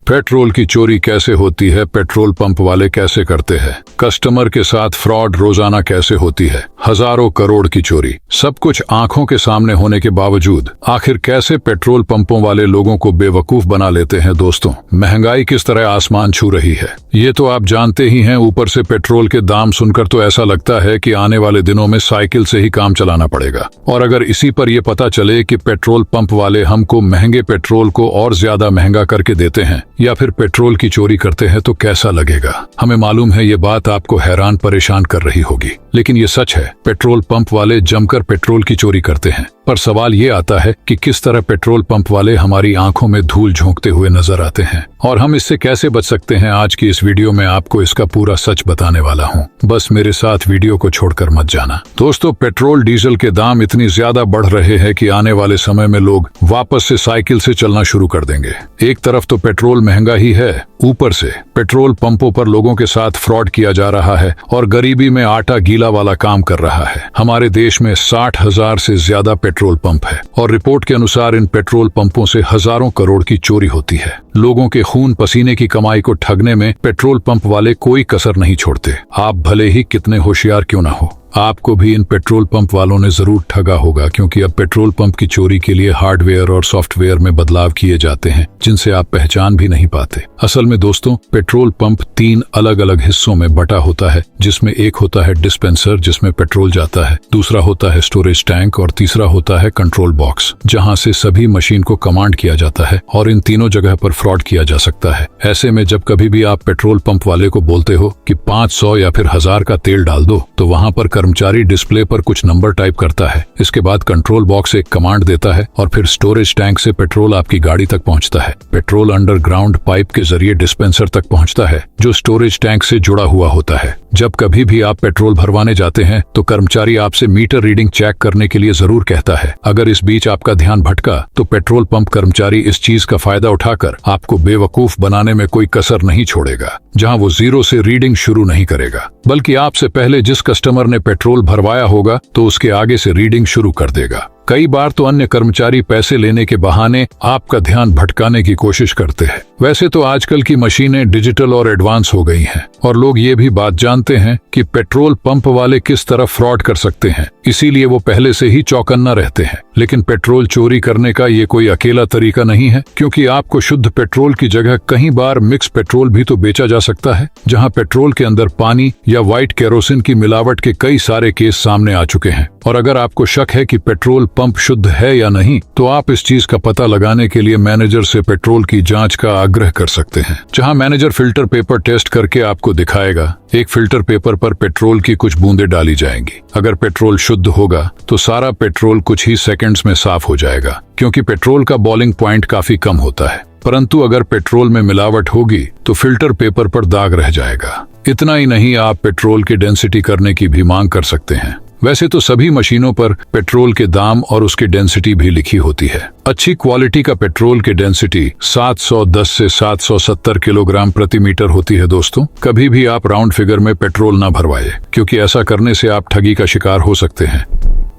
Petrol की चोरी कैसे होती है, पेट्रोल पंप वाले कैसे करते हैं, कस्टमर के साथ फ्रॉड रोजाना कैसे होती है, हजारों करोड़ की चोरी, सब कुछ आंखों के सामने होने के बावजूद आखिर कैसे पेट्रोल पंपों वाले लोगों को बेवकूफ बना लेते हैं। दोस्तों, महंगाई किस तरह आसमान छू रही है ये तो आप जानते ही हैं। ऊपर से पेट्रोल के दाम सुनकर तो ऐसा लगता है कि आने वाले दिनों में साइकिल से ही काम चलाना पड़ेगा। और अगर इसी पर यह पता चले कि पेट्रोल पंप वाले हमको महंगे पेट्रोल को और ज्यादा महंगा करके देते हैं या फिर पेट्रोल की चोरी करते हैं तो कैसा लगेगा। हमें मालूम है ये बात आपको हैरान परेशान कर रही होगी, लेकिन ये सच है। पेट्रोल पंप वाले जमकर पेट्रोल की चोरी करते हैं। पर सवाल ये आता है कि किस तरह पेट्रोल पंप वाले हमारी आंखों में धूल झोंकते हुए नजर आते हैं और हम इससे कैसे बच सकते हैं। आज की इस वीडियो में आपको इसका पूरा सच बताने वाला हूँ। बस मेरे साथ वीडियो को छोड़कर मत जाना। दोस्तों, पेट्रोल डीजल के दाम इतनी ज्यादा बढ़ रहे हैं कि आने वाले समय में लोग वापस से साइकिल से चलना शुरू कर देंगे। एक तरफ तो पेट्रोल महंगा ही है, ऊपर से पेट्रोल पंपों पर लोगों के साथ फ्रॉड किया जा रहा है और गरीबी में आटा गीला वाला काम कर रहा है। हमारे देश में 60,000 से ज्यादा पेट्रोल पंप है और रिपोर्ट के अनुसार इन पेट्रोल पंपों से हजारों करोड़ की चोरी होती है। लोगों के खून पसीने की कमाई को ठगने में पेट्रोल पंप वाले कोई कसर नहीं छोड़ते। आप भले ही कितने होशियार क्यों ना हो, आपको भी इन पेट्रोल पंप वालों ने जरूर ठगा होगा, क्योंकि अब पेट्रोल पंप की चोरी के लिए हार्डवेयर और सॉफ्टवेयर में बदलाव किए जाते हैं जिनसे आप पहचान भी नहीं पाते। असल में दोस्तों, पेट्रोल पंप 3 अलग अलग हिस्सों में बटा होता है, जिसमें एक होता है डिस्पेंसर जिसमें पेट्रोल जाता है, दूसरा होता है स्टोरेज टैंक और तीसरा होता है कंट्रोल बॉक्स जहां से सभी मशीन को कमांड किया जाता है। और इन तीनों जगह पर फ्रॉड किया जा सकता है। ऐसे में जब कभी भी आप पेट्रोल पंप वाले को बोलते हो कि 500 या फिर 1000 का तेल डाल दो, तो वहां पर कर्मचारी डिस्प्ले पर कुछ नंबर टाइप करता है। इसके बाद कंट्रोल बॉक्स एक कमांड देता है और फिर स्टोरेज टैंक से पेट्रोल आपकी गाड़ी तक पहुंचता है। पेट्रोल अंडरग्राउंड पाइप के जरिए डिस्पेंसर तक पहुंचता है जो स्टोरेज टैंक से जुड़ा हुआ होता है। जब कभी भी आप पेट्रोल भरवाने जाते हैं तो कर्मचारी आपसे मीटर रीडिंग चेक करने के लिए जरूर कहता है। अगर इस बीच आपका ध्यान भटका तो पेट्रोल पंप कर्मचारी इस चीज का फायदा उठाकर आपको बेवकूफ बनाने में कोई कसर नहीं छोड़ेगा। जहां वो 0 से रीडिंग शुरू नहीं करेगा, बल्कि आपसे पहले जिस कस्टमर ने पेट्रोल भरवाया होगा तो उसके आगे से रीडिंग शुरू कर देगा। कई बार तो अन्य कर्मचारी पैसे लेने के बहाने आपका ध्यान भटकाने की कोशिश करते हैं। वैसे तो आजकल की मशीनें डिजिटल और एडवांस हो गई हैं और लोग ये भी बात जानते हैं कि पेट्रोल पंप वाले किस तरह फ्रॉड कर सकते हैं, इसीलिए वो पहले से ही चौकन्ना रहते हैं। लेकिन पेट्रोल चोरी करने का ये कोई अकेला तरीका नहीं है, क्योंकि आपको शुद्ध पेट्रोल की जगह कई बार मिक्स पेट्रोल भी तो बेचा जा सकता है, जहां पेट्रोल के अंदर पानी या व्हाइट केरोसिन की मिलावट के कई सारे केस सामने आ चुके हैं। और अगर आपको शक है कि पेट्रोल पंप शुद्ध है या नहीं, तो आप इस चीज का पता लगाने के लिए मैनेजर से पेट्रोल की जांच का आग्रह कर सकते हैं, जहां मैनेजर फिल्टर पेपर टेस्ट करके आपको दिखाएगा। एक फिल्टर पेपर पर पेट्रोल की कुछ बूंदें डाली जाएंगी। अगर पेट्रोल शुद्ध होगा तो सारा पेट्रोल कुछ ही सेकंड्स में साफ हो जाएगा, क्योंकि पेट्रोल का बॉइलिंग पॉइंट काफी कम होता है। परंतु अगर पेट्रोल में मिलावट होगी तो फिल्टर पेपर पर दाग रह जाएगा। इतना ही नहीं, आप पेट्रोल की डेंसिटी करने की भी मांग कर सकते हैं। वैसे तो सभी मशीनों पर पेट्रोल के दाम और उसकी डेंसिटी भी लिखी होती है। अच्छी क्वालिटी का पेट्रोल की डेंसिटी 710 से 770 किलोग्राम प्रति मीटर होती है। दोस्तों, कभी भी आप राउंड फिगर में पेट्रोल ना भरवाए, क्योंकि ऐसा करने से आप ठगी का शिकार हो सकते हैं।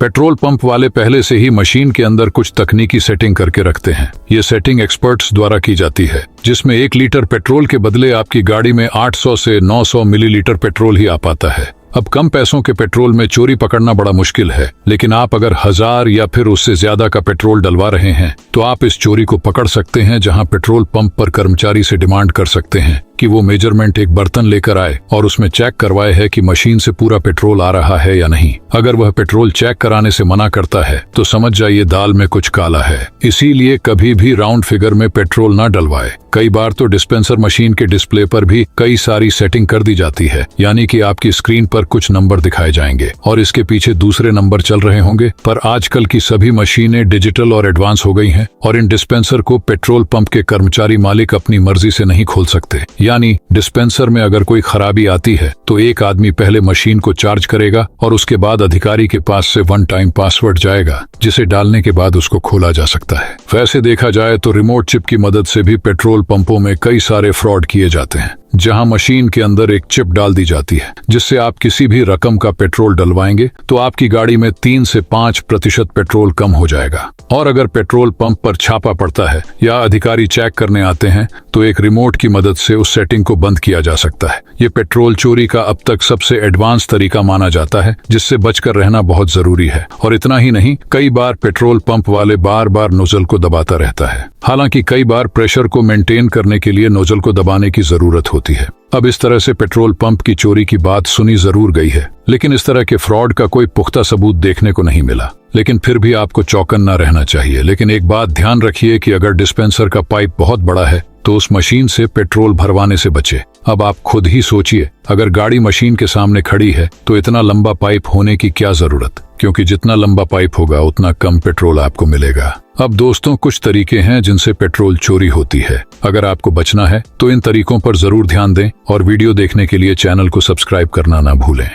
पेट्रोल पंप वाले पहले से ही मशीन के अंदर कुछ तकनीकी सेटिंग करके रखते हैं। ये सेटिंग एक्सपर्ट्स द्वारा की जाती है, जिसमें 1 लीटर पेट्रोल के बदले आपकी गाड़ी में 800 से 900 मिलीलीटर पेट्रोल ही आ पाता है। अब कम पैसों के पेट्रोल में चोरी पकड़ना बड़ा मुश्किल है, लेकिन आप अगर 1000 या फिर उससे ज्यादा का पेट्रोल डलवा रहे हैं तो आप इस चोरी को पकड़ सकते हैं। जहां पेट्रोल पंप पर कर्मचारी से डिमांड कर सकते हैं कि वो मेजरमेंट एक बर्तन लेकर आए और उसमें चेक करवाए है कि मशीन से पूरा पेट्रोल आ रहा है या नहीं। अगर वह पेट्रोल चेक कराने से मना करता है तो समझ जाइए दाल में कुछ काला है। इसीलिए कभी भी राउंड फिगर में पेट्रोल ना डलवाए। कई बार तो डिस्पेंसर मशीन के डिस्प्ले पर भी कई सारी सेटिंग कर दी जाती है, यानी कि आपकी स्क्रीन पर कुछ नंबर दिखाए जाएंगे और इसके पीछे दूसरे नंबर चल रहे होंगे। पर आजकल की सभी मशीनें डिजिटल और एडवांस हो गई हैं और इन डिस्पेंसर को पेट्रोल पंप के कर्मचारी मालिक अपनी मर्जी से नहीं खोल सकते। यानी डिस्पेंसर में अगर कोई खराबी आती है तो एक आदमी पहले मशीन को चार्ज करेगा और उसके बाद अधिकारी के पास से 1 टाइम पासवर्ड जाएगा, जिसे डालने के बाद उसको खोला जा सकता है। वैसे देखा जाए तो रिमोट चिप की मदद से भी पेट्रोल पंपों में कई सारे फ्रॉड किए जाते हैं। जहां मशीन के अंदर एक चिप डाल दी जाती है, जिससे आप किसी भी रकम का पेट्रोल डलवाएंगे तो आपकी गाड़ी में 3 से 5% पेट्रोल कम हो जाएगा। और अगर पेट्रोल पंप पर छापा पड़ता है या अधिकारी चेक करने आते हैं तो एक रिमोट की मदद से उस सेटिंग को बंद किया जा सकता है। ये पेट्रोल चोरी का अब तक सबसे एडवांस तरीका माना जाता है, जिससे बचकर रहना बहुत जरूरी है। और इतना ही नहीं, कई बार पेट्रोल पंप वाले बार बार नोजल को दबाता रहता है। हालांकि कई बार प्रेशर को मेंटेन करने के लिए नोजल को दबाने की जरूरत होती है। अब इस तरह से पेट्रोल पंप की चोरी की बात सुनी जरूर गई है, लेकिन इस तरह के फ्रॉड का कोई पुख्ता सबूत देखने को नहीं मिला। लेकिन फिर भी आपको चौकन्ना रहना चाहिए। लेकिन एक बात ध्यान रखिए कि अगर डिस्पेंसर का पाइप बहुत बड़ा है तो उस मशीन से पेट्रोल भरवाने से बचे। अब आप खुद ही सोचिए, अगर गाड़ी मशीन के सामने खड़ी है तो इतना लंबा पाइप होने की क्या जरूरत, क्योंकि जितना लंबा पाइप होगा उतना कम पेट्रोल आपको मिलेगा। अब दोस्तों, कुछ तरीके हैं जिनसे पेट्रोल चोरी होती है। अगर आपको बचना है तो इन तरीकों पर जरूर ध्यान दें और वीडियो देखने के लिए चैनल को सब्सक्राइब करना ना भूलें।